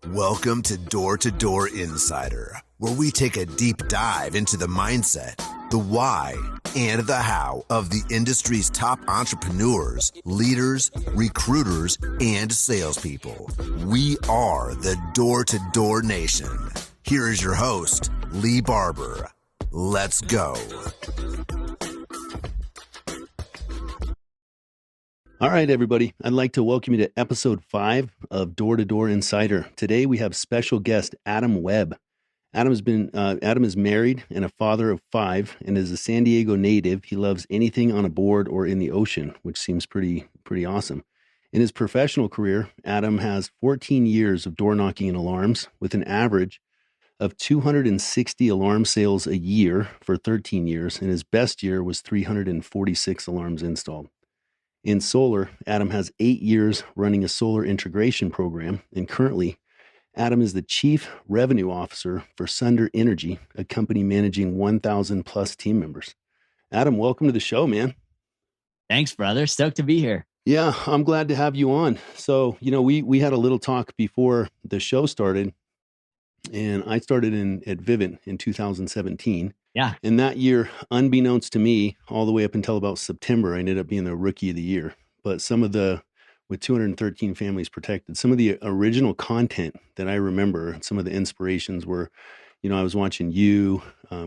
Welcome to Door to Door Insider, where we take a deep dive into the mindset, the why, and the how of the industry's top entrepreneurs, leaders, recruiters, and salespeople. We are the Door to Door Nation. Here is your host, Lee Barber. Let's go. All right, everybody. I'd like to welcome you to episode 5 of Door to Door Insider. Today we have special guest Adam Webb. Adam is married and a father of 5 and is a San Diego native. He loves anything on a board or in the ocean, which seems pretty awesome. In his professional career, Adam has 14 years of door knocking and alarms with an average of 260 alarm sales a year for 13 years, and his best year was 346 alarms installed. In solar, Adam has 8 years running a solar integration program, and currently, Adam is the Chief Revenue Officer for Sunder Energy, a company managing 1,000 plus team members. Adam, welcome to the show, man. Thanks, brother. Stoked to be here. Yeah, I'm glad to have you on. So, we had a little talk before the show started, and I started at Vivint in 2017. Yeah. And that year, unbeknownst to me, all the way up until about September, I ended up being the rookie of the year. But with 213 families protected, some of the original content that I remember, some of the inspirations were, I was watching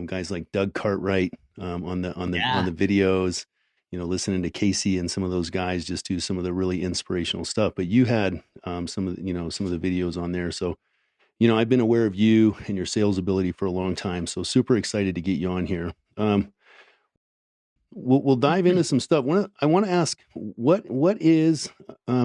guys like Doug Cartwright on the videos, listening to Casey and some of those guys just do some of the really inspirational stuff. But you had some of the videos on there. So, I've been aware of you and your sales ability for a long time, so super excited to get you on here. We'll dive into some stuff. I want to ask what is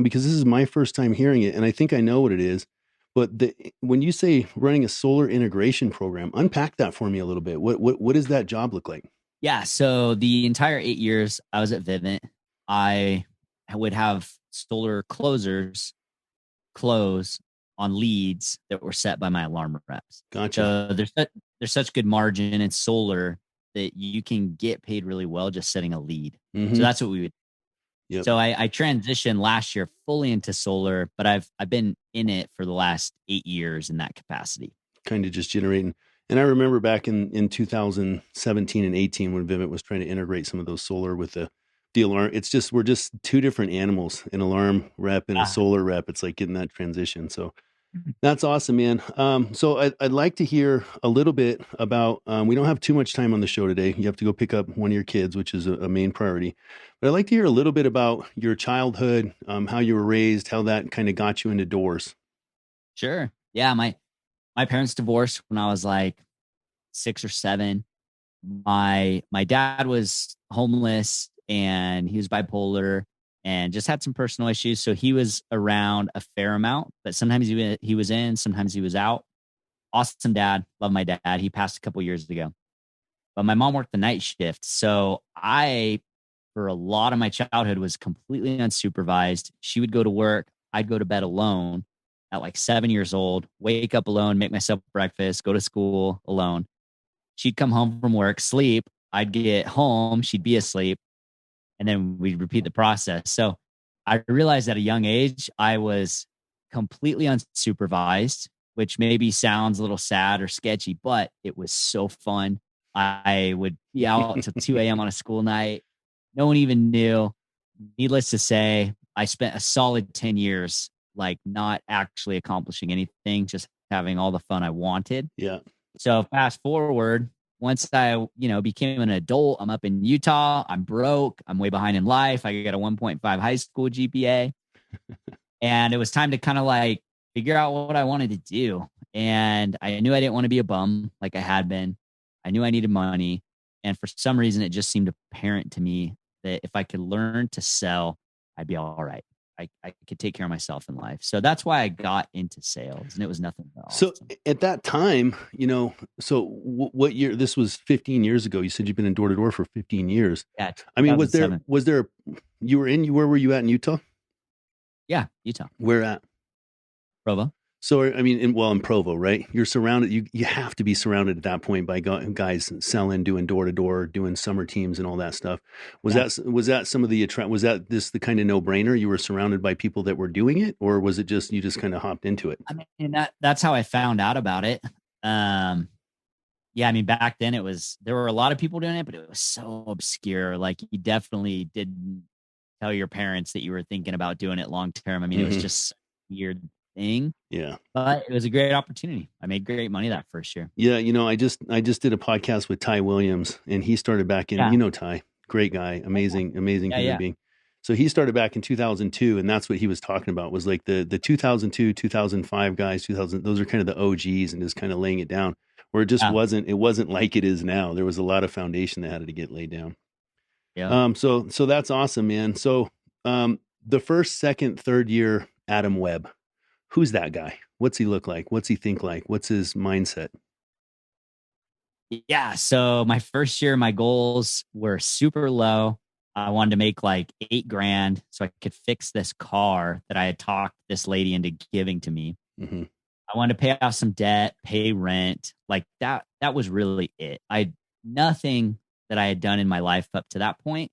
because this is my first time hearing it, and I think I know what it is. But when you say running a solar integration program, unpack that for me a little bit. What does that job look like? Yeah. So the entire 8 years I was at Vivint, I would have solar closers close on leads that were set by my alarm reps. Gotcha. So there's such good margin in solar that you can get paid really well just setting a lead. Mm-hmm. So that's what we would. Yep. So I transitioned last year fully into solar, but I've been in it for the last 8 years in that capacity. Kind of just generating. And I remember back in 2017 and 18 when Vivint was trying to integrate some of those solar with the alarm. We're just two different animals, an alarm rep and a solar rep. It's like getting that transition. So that's awesome, man. So I'd like to hear a little bit about, we don't have too much time on the show today. You have to go pick up one of your kids, which is a main priority. But I'd like to hear a little bit about your childhood, how you were raised, how that kind of got you into doors. Sure. Yeah. My parents divorced when I was like 6 or 7. My dad was homeless and he was bipolar and just had some personal issues. So he was around a fair amount, but sometimes he was in, sometimes he was out. Awesome dad. Love my dad. He passed a couple years ago. But my mom worked the night shift. So I, for a lot of my childhood, was completely unsupervised. She would go to work. I'd go to bed alone at like 7 years old, wake up alone, make myself breakfast, go to school alone. She'd come home from work, sleep. I'd get home. She'd be asleep. And then we'd repeat the process. So I realized at a young age, I was completely unsupervised, which maybe sounds a little sad or sketchy, but it was so fun. I would be out until 2 a.m. on a school night. No one even knew. Needless to say, I spent a solid 10 years, like not actually accomplishing anything, just having all the fun I wanted. Yeah. So fast forward, once I, became an adult, I'm up in Utah. I'm broke. I'm way behind in life. I got a 1.5 high school GPA. And it was time to kind of like figure out what I wanted to do. And I knew I didn't want to be a bum like I had been. I knew I needed money. And for some reason, it just seemed apparent to me that if I could learn to sell, I'd be all right. I could take care of myself in life. So that's why I got into sales, and it was nothing else. So at that time, what year, this was 15 years ago. You said you've been in door to door for 15 years. Yeah. I mean, where were you at in Utah? Yeah. Utah. Where at? Provo. So, I mean, in Provo, right? You're surrounded. You have to be surrounded at that point by guys selling, doing door to door, doing summer teams and all that stuff. Yeah. Was that some of the was that this the kind of no brainer? You were surrounded by people that were doing it, or was it just you just kind of hopped into it? I mean, that's how I found out about it. Yeah, I mean, back then there were a lot of people doing it, but it was so obscure. Like, you definitely didn't tell your parents that you were thinking about doing it long term. I mean, it was just a weird thing. Yeah. But it was a great opportunity. I made great money that first year. Yeah, I just did a podcast with Ty Williams, and he started back in, Ty, great guy, amazing human being. So he started back in 2002, and that's what he was talking about, was like the 2002, 2005 guys, 2000, those are kind of the OGs, and just kind of laying it down, where it just wasn't like it is now. There was a lot of foundation that had to get laid down. Yeah. So that's awesome, man. So the first, second, third year Adam Webb, who's that guy? What's he look like? What's he think like? What's his mindset? Yeah. So my first year, my goals were super low. I wanted to make like $8,000 so I could fix this car that I had talked this lady into giving to me. Mm-hmm. I wanted to pay off some debt, pay rent. Like that was really it. Nothing that I had done in my life up to that point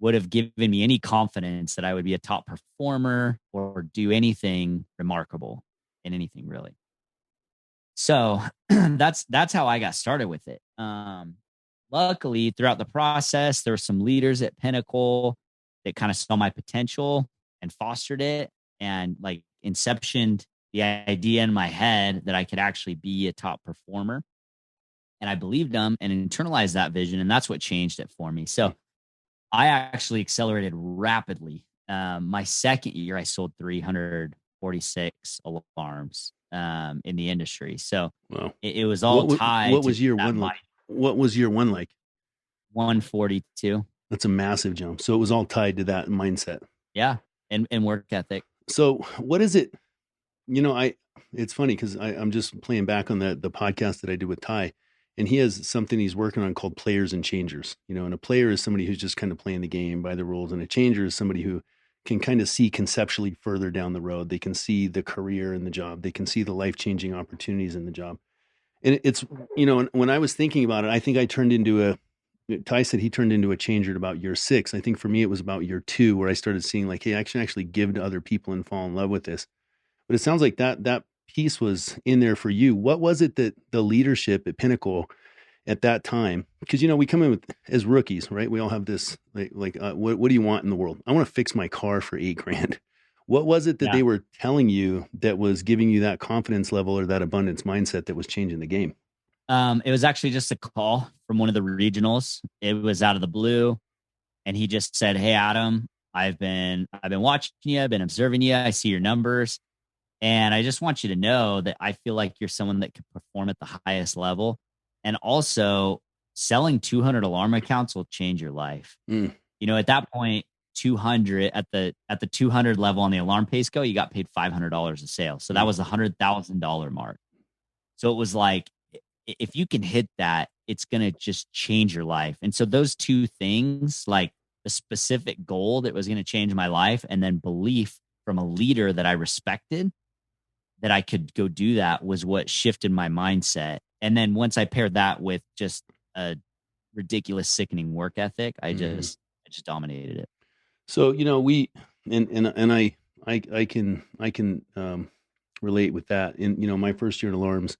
would have given me any confidence that I would be a top performer or do anything remarkable in anything, really. So that's how I got started with it. Luckily, throughout the process, there were some leaders at Pinnacle that kind of saw my potential and fostered it, and like inceptioned the idea in my head that I could actually be a top performer. And I believed them and internalized that vision, and that's what changed it for me. So I actually accelerated rapidly. My second year, I sold 346 alarms in the industry. So wow. it was all tied. What was year one like? What was year one like? 142. That's a massive jump. So it was all tied to that mindset. Yeah. And work ethic. So what is it? It's funny because I'm just playing back on the podcast that I did with Ty, and he has something he's working on called players and changers. And a player is somebody who's just kind of playing the game by the rules, and a changer is somebody who can kind of see conceptually further down the road. They can see the career in the job. They can see the life-changing opportunities in the job. And it's, when I was thinking about it, I think Ty said he turned into a changer at about year 6. I think for me, it was about year 2 where I started seeing like, hey, I can actually give to other people and fall in love with this. But it sounds like that piece was in there for you. What was it that the leadership at Pinnacle at that time? Because, we come in as rookies, right? We all have this, what do you want in the world? I want to fix my car for $8,000. What was it that they were telling you that was giving you that confidence level or that abundance mindset that was changing the game? It was actually just a call from one of the regionals. It was out of the blue. And he just said, "Hey, Adam, I've been watching you. I've been observing you. I see your numbers. And I just want you to know that I feel like you're someone that can perform at the highest level. And also, selling 200 alarm accounts will change your life." At that point, 200 at the 200 level on the alarm pay scale, you got paid $500 a sale. So that was the $100,000 mark. So it was like, if you can hit that, it's going to just change your life. And so those two things, like the specific goal that was going to change my life, and then belief from a leader that I respected that I could go do that, was what shifted my mindset. And then once I paired that with just a ridiculous, sickening work ethic, I just dominated it. So, we, and I can relate with that. In, my first year in alarms,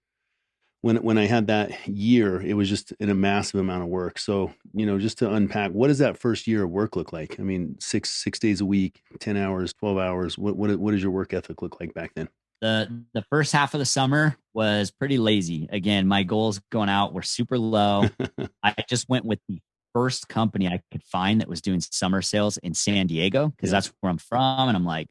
when I had that year, it was just in a massive amount of work. So, just to unpack, what does that first year of work look like? I mean, six days a week, 10 hours, 12 hours. What does your work ethic look like back then? The first half of the summer was pretty lazy. Again, my goals going out were super low. I just went with the first company I could find that was doing summer sales in San Diego, because that's where I'm from. And I'm like,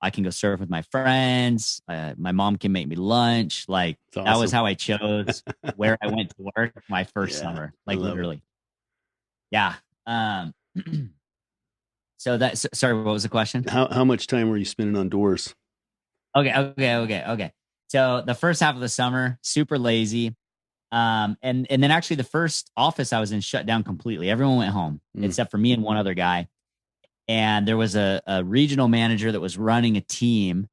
I can go surf with my friends. My mom can make me lunch. Like, awesome. That was how I chose where I went to work my first summer. Like, literally. Yeah. Sorry, what was the question? How much time were you spending on doors? Okay. So the first half of the summer, super lazy. And then actually the first office I was in shut down completely. Everyone went home except for me and one other guy. And there was a regional manager that was running a team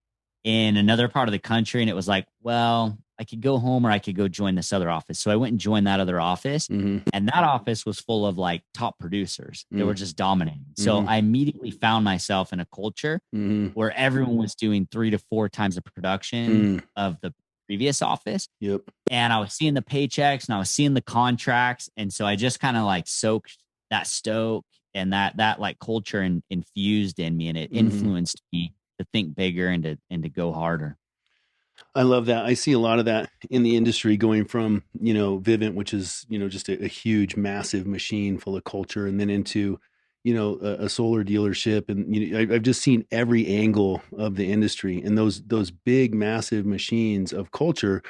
in another part of the country. And it was like, well, I could go home or I could go join this other office. So I went and joined that other office. And that office was full of like top producers. They were just dominating. So I immediately found myself in a culture where everyone was doing 3 to 4 times the production of the previous office. Yep. And I was seeing the paychecks and I was seeing the contracts. And so I just kind of like soaked that stoke and that like culture and infused in me, and it influenced me to think bigger and to go harder. I love that. I see a lot of that in the industry, going from, Vivint, which is, just a huge, massive machine full of culture, and then into, a solar dealership. And I've just seen every angle of the industry, and those big, massive machines of culture,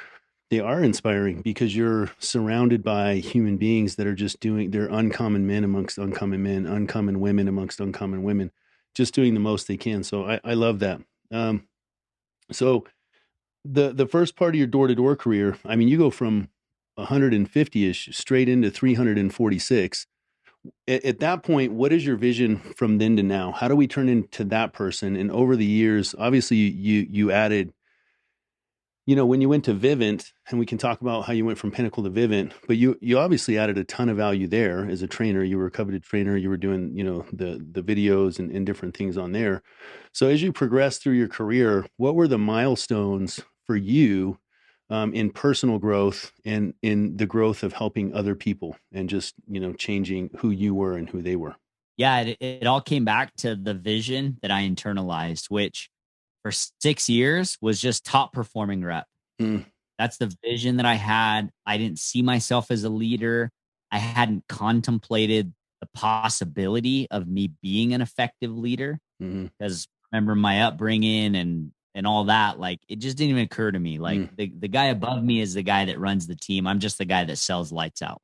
they are inspiring because you're surrounded by human beings that are just they're uncommon men amongst uncommon men, uncommon women amongst uncommon women, just doing the most they can. So I love that. So the first part of your door-to-door career, I mean, you go from 150-ish straight into 346. At that point, what is your vision from then to now? How do we turn into that person? And over the years, obviously you added, when you went to Vivint, and we can talk about how you went from Pinnacle to Vivint, but you obviously added a ton of value there as a trainer. You were a coveted trainer. You were doing, the videos and different things on there. So as you progressed through your career, what were the milestones for you in personal growth and in the growth of helping other people and just, changing who you were and who they were? Yeah, it all came back to the vision that I internalized, which for 6 years was just top performing rep. That's the vision that I had. I didn't see myself as a leader. I hadn't contemplated the possibility of me being an effective leader, because remember my upbringing and all that, like it just didn't even occur to me. Like the guy above me is the guy that runs the team. I'm just the guy that sells lights out.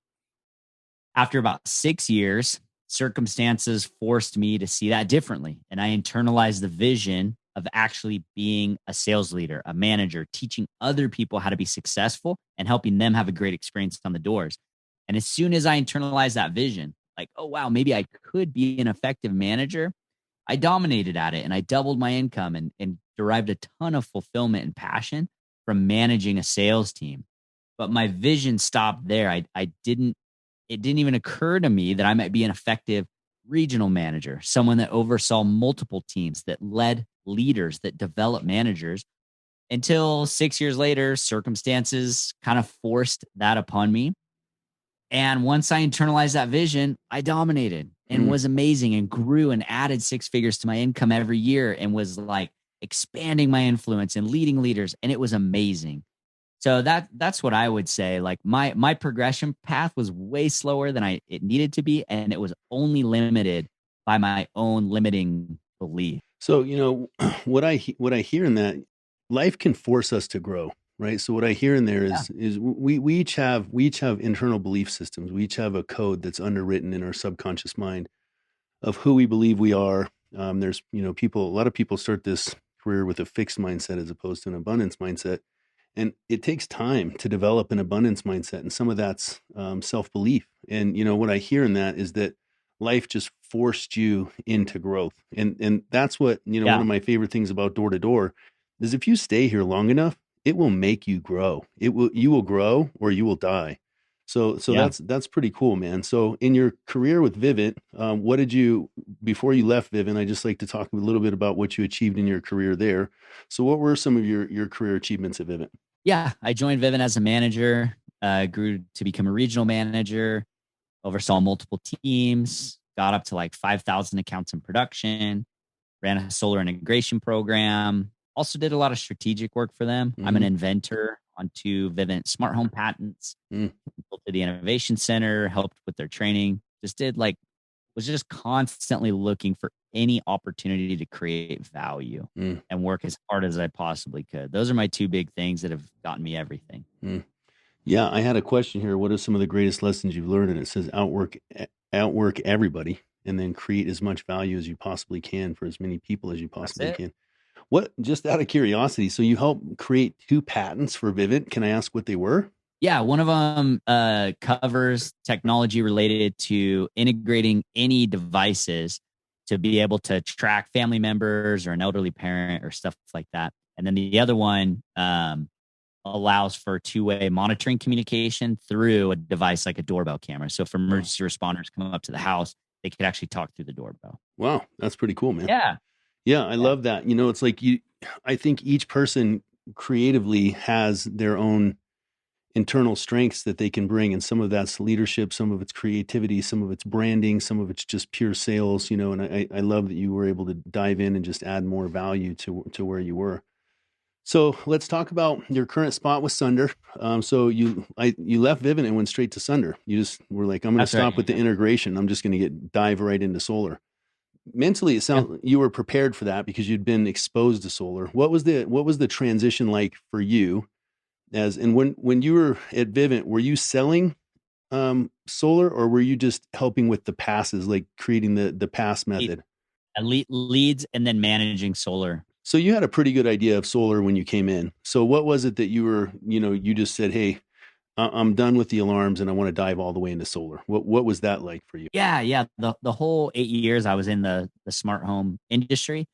After about 6 years, circumstances forced me to see that differently. And I internalized the vision of actually being a sales leader, a manager, teaching other people how to be successful and helping them have a great experience on the doors. And as soon as I internalized that vision, like, oh, wow, maybe I could be an effective manager, I dominated at it and I doubled my income and derived a ton of fulfillment and passion from managing a sales team. But my vision stopped there. It didn't even occur to me that I might be an effective regional manager, someone that oversaw multiple teams, that led leaders, that developed managers, until 6 years later, circumstances kind of forced that upon me. And once I internalized that vision, I dominated and was amazing and grew and added 6 figures to my income every year and was like expanding my influence and leading leaders. And it was amazing. So that's what I would say. Like my progression path was way slower than it needed to be. And it was only limited by my own limiting belief. So, what I hear in that, life can force us to grow, right? So what I hear in there is we each have internal belief systems. We each have a code that's underwritten in our subconscious mind of who we believe we are. There's, a lot of people start this career with a fixed mindset as opposed to an abundance mindset. And it takes time to develop an abundance mindset. And some of that's self-belief. And, what I hear in that is that life just forced you into growth. And that's what, one of my favorite things about door to door is if you stay here long enough, it will make you grow. You will grow or you will die. So that's pretty cool, man. So in your career with Vivint, what did you, before you left Vivint, I just like to talk a little bit about what you achieved in your career there. So what were some of your career achievements at Vivint? Yeah, I joined Vivint as a manager, grew to become a regional manager, oversaw multiple teams, got up to like 5,000 accounts in production, ran a solar integration program, also did a lot of strategic work for them. I'm an inventor on 2 Vivint smart home patents, built to the innovation center, helped with their training, was just constantly looking for any opportunity to create value and work as hard as I possibly could. Those are my 2 big things that have gotten me everything. Yeah, I had a question here. What are some of the greatest lessons you've learned? And it says outwork everybody and then create as much value as you possibly can for as many people as you possibly can. What, just out of curiosity, so you helped create 2 patents for Vivint. Can I ask what they were? Yeah, one of them covers technology related to integrating any devices to be able to track family members or an elderly parent or stuff like that. And then the other one allows for two-way monitoring communication through a device like a doorbell camera. So if emergency responders come up to the house, they could actually talk through the doorbell. Wow, that's pretty cool, man. Yeah. Yeah, I love that. It's like I think each person creatively has their own internal strengths that they can bring. And some of that's leadership, some of it's creativity, some of it's branding, some of it's just pure sales, and I love that you were able to dive in and just add more value to where you were. So let's talk about your current spot with Sunder. So you left Vivint and went straight to Sunder. You just were like, I'm going to stop with the integration. I'm just going to dive right into solar. Mentally, it sounds you were prepared for that because you'd been exposed to solar. What was the transition like for you? And when you were at Vivint, were you selling solar, or were you just helping with the passes, like creating the pass method? Leads and then managing solar. So you had a pretty good idea of solar when you came in. So what was it that you were, you just said, hey, I'm done with the alarms and I want to dive all the way into solar. What was that like for you? Yeah. The whole 8 years I was in the smart home industry,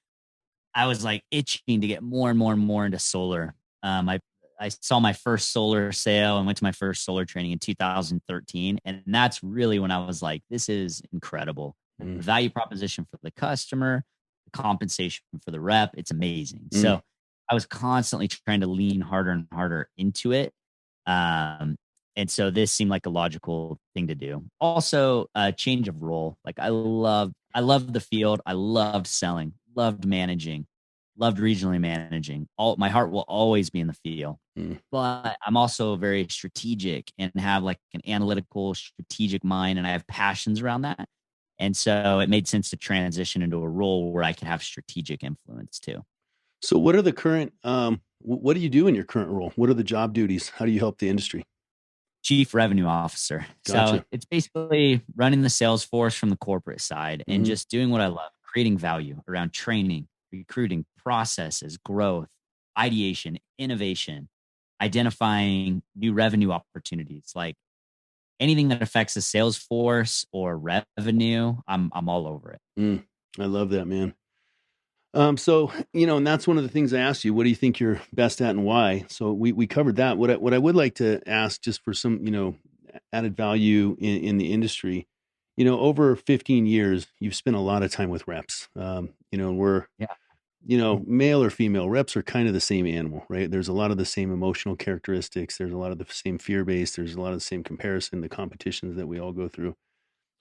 I was like itching to get more and more and more into solar. I saw my first solar sale and went to my first solar training in 2013. And that's really when I was like, this is incredible. The value proposition for the customer, the compensation for the rep, it's amazing. So I was constantly trying to lean harder and harder into it. And so this seemed like a logical thing to do. Also, a change of role. Like I loved the field. I loved selling, loved managing, loved regionally managing. My heart will always be in the field. But I'm also very strategic and have like an analytical, strategic mind, and I have passions around that. And so it made sense to transition into a role where I could have strategic influence too. So what are the current, what do you do in your current role? What are the job duties? How do you help the industry? Chief Revenue Officer. Gotcha. So it's basically running the sales force from the corporate side and just doing what I love, creating value around training, recruiting, processes, growth, ideation, innovation, identifying new revenue opportunities, like anything that affects the sales force or revenue. I'm all over it. I love that, man. So, and that's one of the things I asked you, what do you think you're best at and why? So we covered that. What I would like to ask, just for some, added value in the industry, over 15 years, you've spent a lot of time with reps, and we're, male or female reps are kind of the same animal, right? There's a lot of the same emotional characteristics. There's a lot of the same fear base. There's a lot of the same comparison, the competitions that we all go through.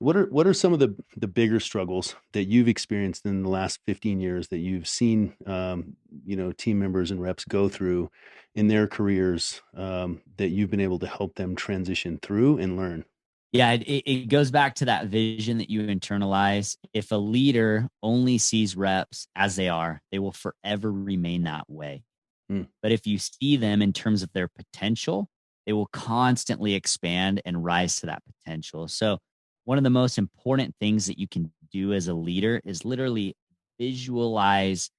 What are some of the bigger struggles that you've experienced in the last 15 years that you've seen, team members and reps go through in their careers, that you've been able to help them transition through and learn? Yeah, it goes back to that vision that you internalize. If a leader only sees reps as they are, they will forever remain that way. But if you see them in terms of their potential, they will constantly expand and rise to that potential. So one of the most important things that you can do as a leader is literally visualize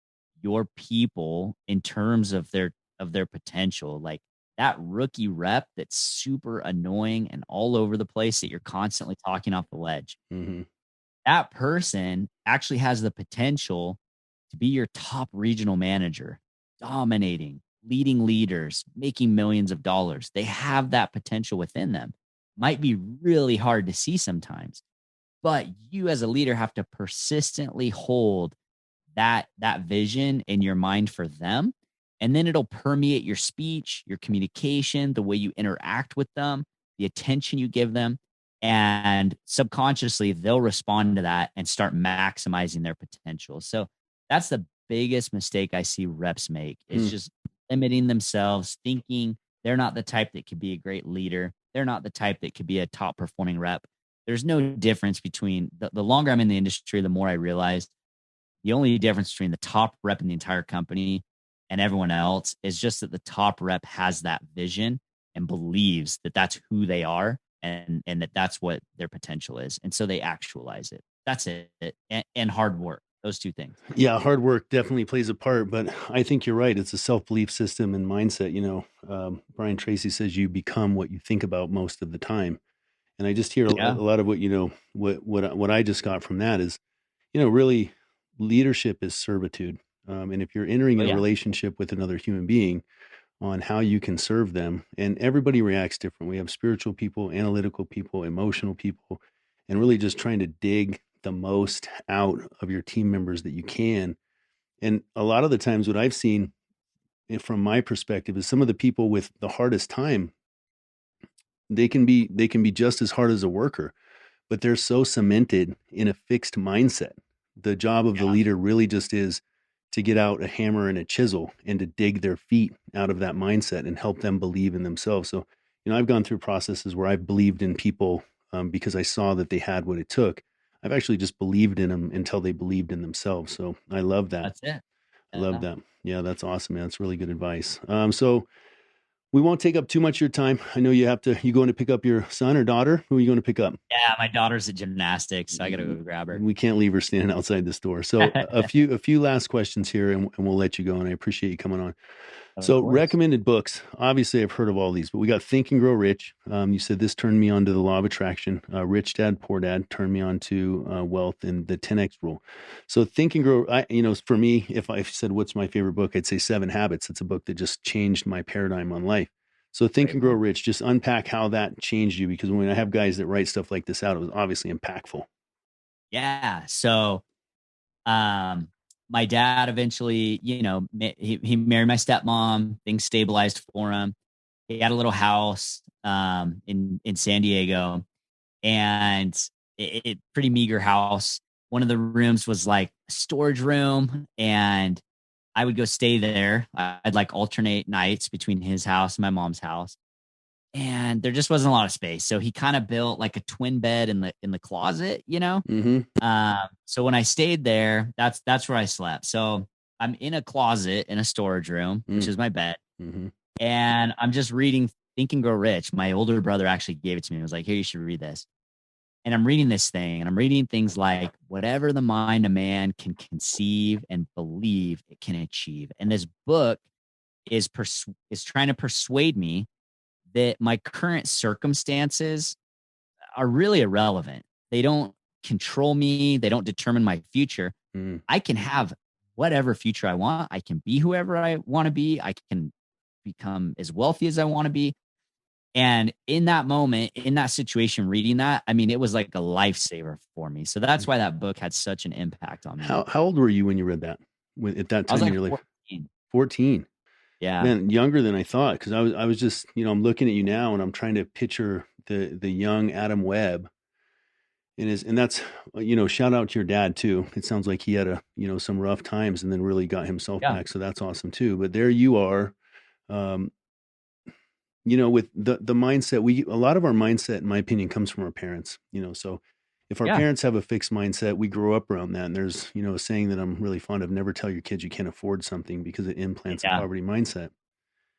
your people in terms of their potential. Like that rookie rep that's super annoying and all over the place that you're constantly talking off the ledge. That person actually has the potential to be your top regional manager, dominating, leading leaders, making millions of dollars. They have that potential within them. Might be really hard to see sometimes, but you as a leader have to persistently hold that vision in your mind for them. And then it'll permeate your speech, your communication, the way you interact with them, the attention you give them. And subconsciously, they'll respond to that and start maximizing their potential. So that's the biggest mistake I see reps make, is just limiting themselves, thinking they're not the type that could be a great leader. They're not the type that could be a top performing rep. There's no difference between the longer I'm in the industry, the more I realized the only difference between the top rep in the entire company and everyone else is just that the top rep has that vision and believes that that's who they are, and that that's what their potential is. And so they actualize it. That's it. And hard work. Those two things. Yeah, hard work definitely plays a part, but I think you're right. It's a self-belief system and mindset. Brian Tracy says you become what you think about most of the time. And I just hear a lot of what I just got from that is, really leadership is servitude. And if you're entering Oh a yeah. relationship with another human being, on how you can serve them, and everybody reacts different. We have spiritual people, analytical people, emotional people, and really just trying to dig the most out of your team members that you can. And a lot of the times, what I've seen from my perspective is some of the people with the hardest time, they can be just as hard as a worker, but they're so cemented in a fixed mindset. The job of the Yeah. leader really just is to get out a hammer and a chisel and to dig their feet out of that mindset and help them believe in themselves. So, I've gone through processes where I've believed in people because I saw that they had what it took. I've actually just believed in them until they believed in themselves. So I love that. That's it. I love Yeah. that. Yeah, that's awesome, man. That's really good advice. So we won't take up too much of your time. I know you going to pick up your son or daughter? Who are you going to pick up? Yeah, my daughter's at gymnastics, so I gotta go grab her. We can't leave her standing outside this door. So a few last questions here, and we'll let you go. And I appreciate you coming on. Of So course. recommended books. Obviously, I've heard of all these, but we got Think and Grow Rich. You said this turned me on to the Law of Attraction. Rich Dad Poor Dad turned me on to wealth and the 10x rule. So Think and Grow. For me, if I said what's my favorite book, I'd say Seven Habits. It's a book that just changed my paradigm on life. So Think Great and Grow book. Rich. Just unpack how that changed you, because when I have guys that write stuff like this out, it was obviously impactful. Yeah. So um my dad eventually, he married my stepmom, things stabilized for him. He had a little house in San Diego, and it pretty meager house. One of the rooms was like a storage room, and I would go stay there. I'd like alternate nights between his house and my mom's house, and there just wasn't a lot of space. So he kind of built like a twin bed in the closet, Mm-hmm. So when I stayed there, that's where I slept. So I'm in a closet in a storage room, which is my bed, Mm-hmm. and I'm just reading Think and Grow Rich. My older brother actually gave it to me. He was like, "Here, you should read this." And I'm reading this thing, and I'm reading things like, "Whatever the mind of man can conceive and believe, it can achieve." And this book is trying to persuade me that my current circumstances are really irrelevant. They don't control me. They don't determine my future. Mm-hmm. I can have whatever future I want. I can be whoever I want to be. I can become as wealthy as I want to be. And in that moment, in that situation, reading that, I mean, it was like a lifesaver for me. So that's why that book had such an impact on me. How old were you when you read that? At that I was time in like your life? 14. 14. Yeah. Man, younger than I thought, because I was just, I'm looking at you now and I'm trying to picture the young Adam Webb. And that's, shout out to your dad too. It sounds like he had some rough times and then really got himself Yeah. back. So that's awesome too. But there you are, um, with the mindset, a lot of our mindset, in my opinion, comes from our parents, so if our Yeah. parents have a fixed mindset, we grow up around that. And there's, a saying that I'm really fond of: never tell your kids you can't afford something, because it implants a Yeah. poverty mindset.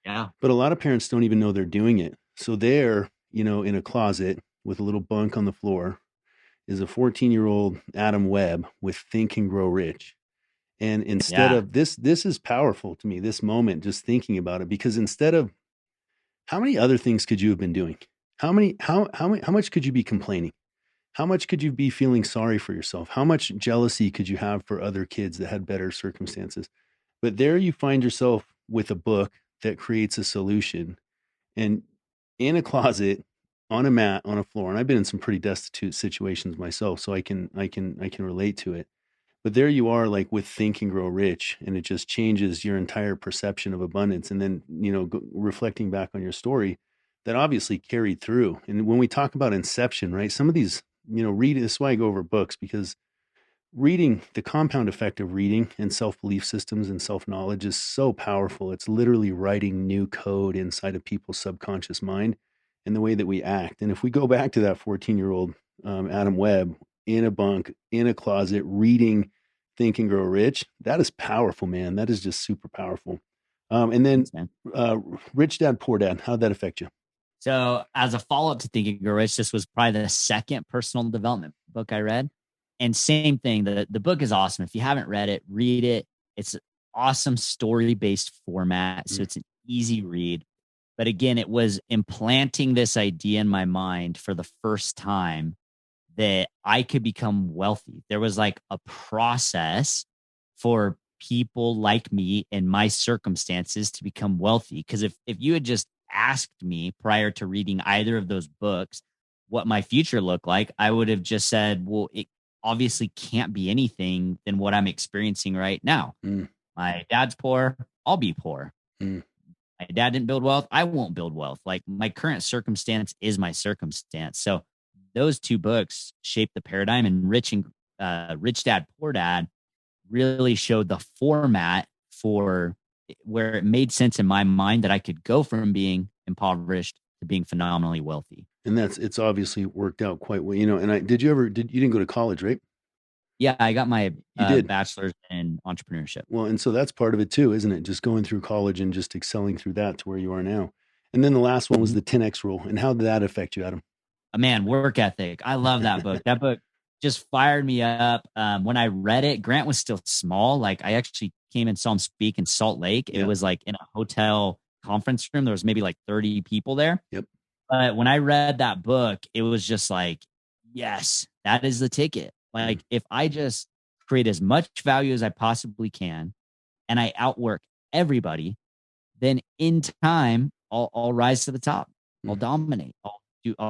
Yeah. But a lot of parents don't even know they're doing it. So they're, in a closet with a little bunk on the floor is a 14-year-old Adam Webb with Think and Grow Rich. And instead Yeah. of this is powerful to me, this moment, just thinking about it, because instead of, how many other things could you have been doing? How much could you be complaining? How much could you be feeling sorry for yourself? How much jealousy could you have for other kids that had better circumstances? But there you find yourself with a book that creates a solution, and in a closet, on a mat, on a floor. And I've been in some pretty destitute situations myself, so I can relate to it. But there you are, like with Think and Grow Rich, and it just changes your entire perception of abundance. And then, reflecting back on your story, that obviously carried through. And when we talk about inception, right? Some of these, read, this is why I go over books, because reading, the compound effect of reading and self-belief systems and self-knowledge is so powerful. It's literally writing new code inside of people's subconscious mind and the way that we act. And if we go back to that 14-year-old Adam Webb in a bunk, in a closet, reading Think and Grow Rich, that is powerful, man. That is just super powerful. And then Thanks, man. Rich Dad, Poor Dad, how'd that affect you? So as a follow-up to Think and Grow Rich, this was probably the second personal development book I read. And same thing, the book is awesome. If you haven't read it, read it. It's an awesome story-based format. So it's an easy read. But again, it was implanting this idea in my mind for the first time that I could become wealthy. There was like a process for people like me in my circumstances to become wealthy. Because if you had just asked me prior to reading either of those books what my future looked like, I would have just said, well, it obviously can't be anything than what I'm experiencing right now. My dad's poor, I'll be poor. My dad didn't build wealth, I won't build wealth. Like, my current circumstance is my circumstance. So those two books shaped the paradigm, and Rich Dad, Poor Dad really showed the format for where it made sense in my mind that I could go from being impoverished to being phenomenally wealthy. And it's obviously worked out quite well, you know. And you didn't go to college, right? Yeah, I got my bachelor's in entrepreneurship. Well, and so that's part of it too, isn't it? Just going through college and just excelling through that to where you are now. And then the last one was the 10X rule. And how did that affect you, Adam? Man, work ethic. I love that book. That book just fired me up. When I read it, Grant was still small. Like, I actually came and saw him speak in Salt Lake. It was like in a hotel conference room. There was maybe like 30 people there. Yep. But when I read that book, it was just like, yes, that is the ticket. Like, if I just create as much value as I possibly can and I outwork everybody, then in time, I'll rise to the top. I'll dominate. I'll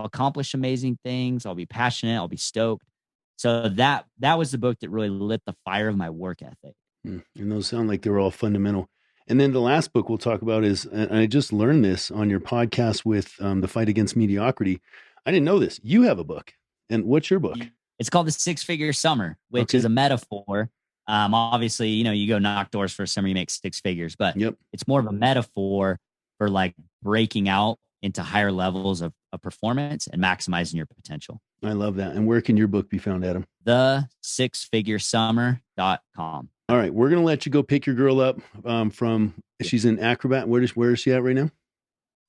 accomplish amazing things. I'll be passionate. I'll be stoked. So that was the book that really lit the fire of my work ethic. And those sound like they were all fundamental. And then the last book we'll talk about is, and I just learned this on your podcast with The Fight Against Mediocrity. I didn't know this. You have a book. And what's your book? It's called The 6-Figure Summer, which is a metaphor. Obviously, you know, you go knock doors for a summer, you make 6 figures, but it's more of a metaphor for like breaking out into higher levels of performance and maximizing your potential. I love that. And where can your book be found, Adam? The6figuresummer.com. All right. We're going to let you go pick your girl up she's in Acrobat. Where is she at right now?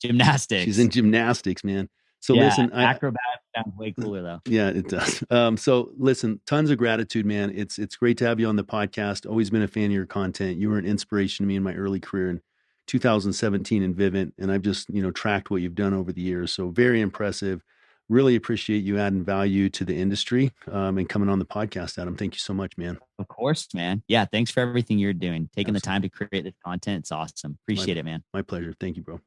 Gymnastics. She's in gymnastics, man. So listen, Acrobat sounds way cooler though. Yeah, it does. So listen, tons of gratitude, man. It's great to have you on the podcast. Always been a fan of your content. You were an inspiration to me in my early career in 2017 in Vivint. And I've just, tracked what you've done over the years. So very impressive. Really appreciate you adding value to the industry and coming on the podcast, Adam. Thank you so much, man. Of course, man. Yeah. Thanks for everything you're doing. Taking the time to create this content. It's awesome. Appreciate it, man. My pleasure. Thank you, bro.